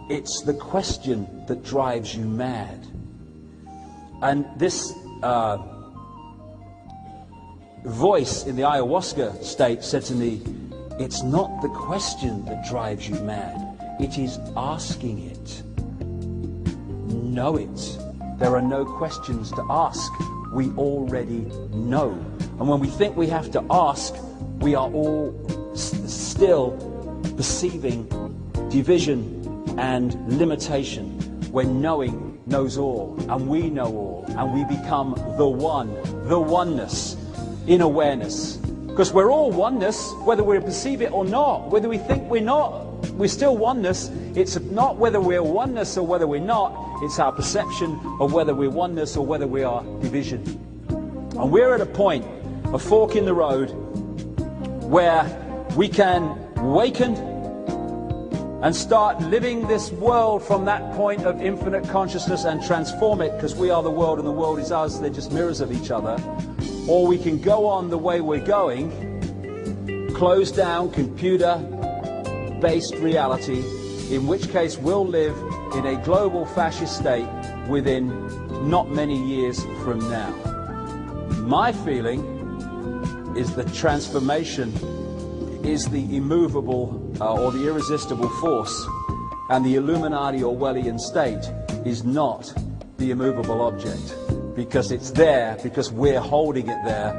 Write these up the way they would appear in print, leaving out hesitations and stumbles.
it's the question that drives you mad. And this voice in the ayahuasca state said to me, it's not the question that drives you mad, it is asking it. Know it. There are no questions to ask. We already know. And when we think we have to ask, we are all still perceiving division and limitation, when knowing knows all, and we know all, and we become the one, the oneness in awareness. Because we're all oneness, whether we perceive it or not. Whether we think we're not, we're still oneness. It's not whether we're oneness or whether we're not, it's our perception of whether we're oneness or whether we are division. And we're at a point, a fork in the road, where we can awaken and start living this world from that point of infinite consciousness and transform it, because we are the world and the world is us. They're just mirrors of each other. Or we can go on the way we're going, close down computer-based reality, in which case we'll live in a global fascist state within not many years from now. My feeling is that transformation is the immovable or the irresistible force, and the Illuminati Orwellian state is not the immovable object, because it's there, because we're holding it there.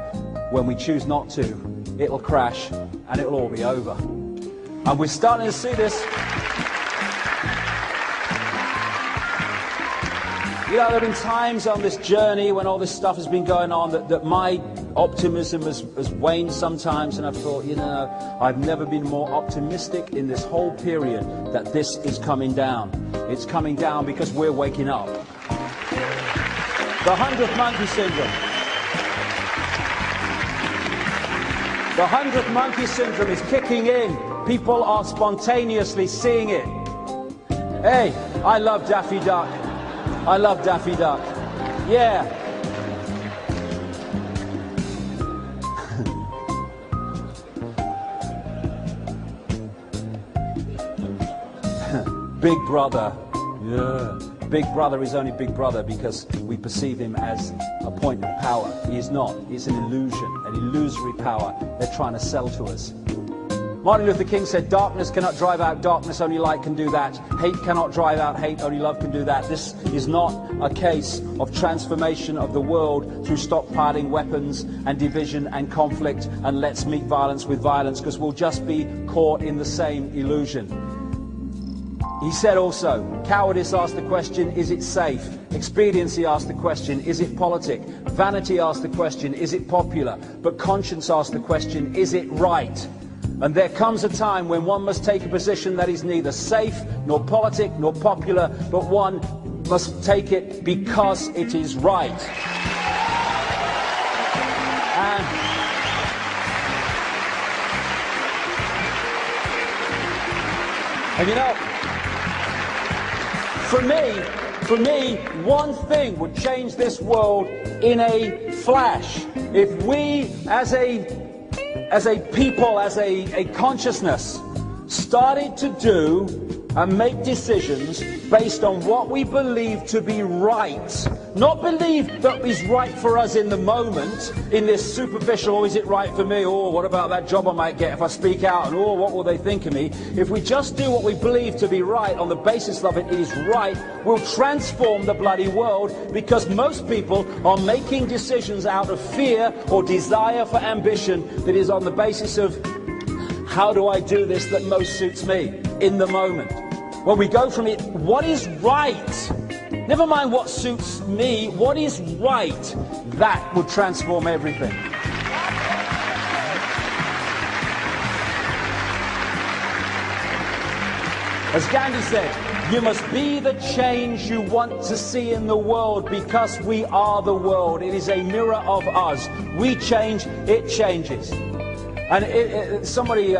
When we choose not to, it'll crash and it'll all be over. And we're starting to see this. You know, there have been times on this journey when all this stuff has been going on that my optimism has waned sometimes, and I've thought, you know, I've never been more optimistic in this whole period that this is coming down. It's coming down because we're waking up. The 100th monkey syndrome. The 100th monkey syndrome is kicking in. People are spontaneously seeing it. Hey, I love Daffy Duck. I love Daffy Duck. Yeah. Big Brother. Yeah. Big Brother is only Big Brother because we perceive him as a point of power. He is not. It's an illusion, an illusory power they're trying to sell to us. Martin Luther King said, darkness cannot drive out darkness, only light can do that. Hate cannot drive out hate, only love can do that. This is not a case of transformation of the world through stockpiling weapons and division and conflict and let's meet violence with violence, because we'll just be caught in the same illusion. He said also, cowardice asked the question, is it safe? Expediency asked the question, is it politic? Vanity asked the question, is it popular? But conscience asked the question, is it right? And there comes a time when one must take a position that is neither safe, nor politic, nor popular, but one must take it because it is right. And you know, for me, one thing would change this world in a flash. If we, as a people, as a consciousness, started to do and make decisions based on what we believe to be right, not believe that is right for us in the moment, in this superficial, oh, is it right for me, or what about that job I might get if I speak out, and oh, what will they think of me? If we just do what we believe to be right on the basis of it is right, we'll transform the bloody world, because most people are making decisions out of fear or desire for ambition that is on the basis of, how do I do this that most suits me in the moment? When we go from it, what is right? Never mind what suits me, what is right? That would transform everything. As Gandhi said, you must be the change you want to see in the world, because we are the world. It is a mirror of us. We change, it changes. And somebody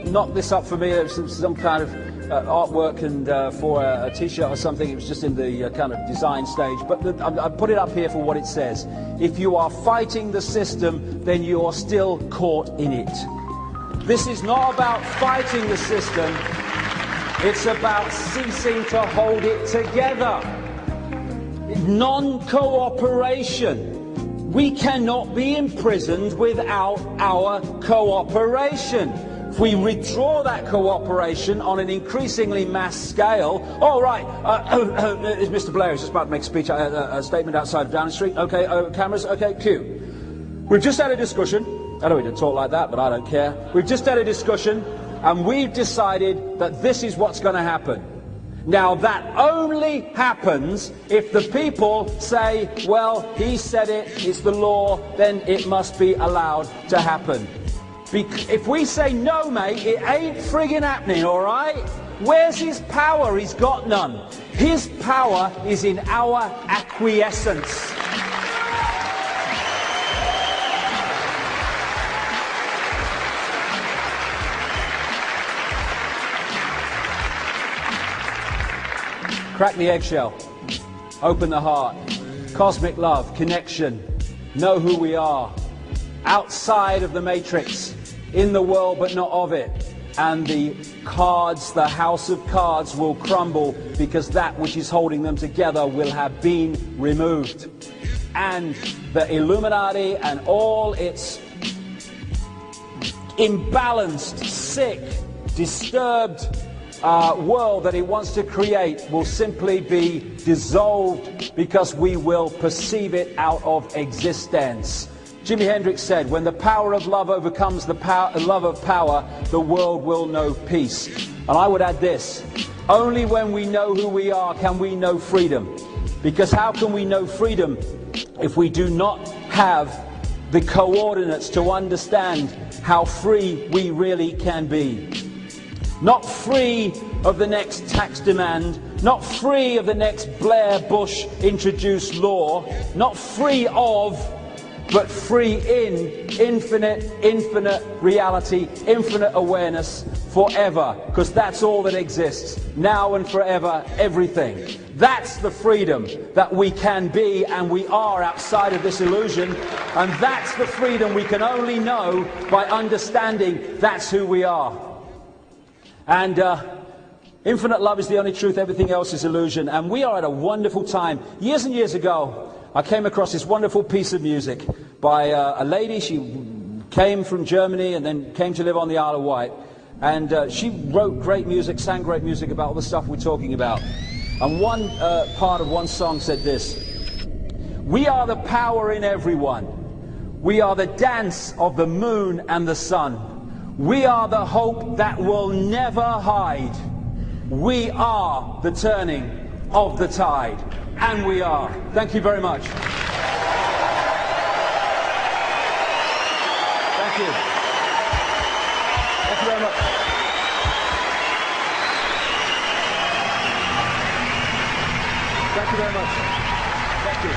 knocked this up for me. It was some kind of artwork and for a t-shirt or something. It was just in the kind of design stage, but I put it up here for what it says. If you are fighting the system, then you are still caught in it. This is not about fighting the system. It's about ceasing to hold it together. Non-cooperation. We cannot be imprisoned without our cooperation. If we withdraw that cooperation on an increasingly mass scale, all right, Mr. Blair is just about to make a speech, a statement outside of Downing Street. Okay, cameras, okay, cue. We've just had a discussion. I know we didn't talk like that, but I don't care. We've just had a discussion, and we've decided that this is what's going to happen. Now, that only happens if the people say, well, he said it, it's the law, then it must be allowed to happen. If we say, no, mate, it ain't friggin' happening, all right? Where's his power? He's got none. His power is in our acquiescence. Crack the eggshell, open the heart, cosmic love, connection, know who we are, outside of the matrix, in the world but not of it, and the cards, the house of cards will crumble because that which is holding them together will have been removed. And the Illuminati and all its imbalanced, sick, disturbed world that it wants to create will simply be dissolved because we will perceive it out of existence. Jimi Hendrix said, when the power of love overcomes the love of power, the world will know peace. And I would add this, only when we know who we are can we know freedom. Because how can we know freedom if we do not have the coordinates to understand how free we really can be? Not free of the next tax demand, not free of the next Blair Bush introduced law, not free of, but free in infinite reality, infinite awareness forever, because that's all that exists, now and forever, everything. That's the freedom that we can be and we are outside of this illusion, and that's the freedom we can only know by understanding that's who we are. And infinite love is the only truth, everything else is illusion. And we are at a wonderful time. Years and years ago, I came across this wonderful piece of music by a lady. She came from Germany and then came to live on the Isle of Wight. And she wrote great music, sang great music about all the stuff we're talking about. And one part of one song said this: we are the power in everyone. We are the dance of the moon and the sun. We are the hope that will never hide. We are the turning of the tide. And we are. Thank you very much. Thank you. Thank you very much. Thank you very much. Thank you.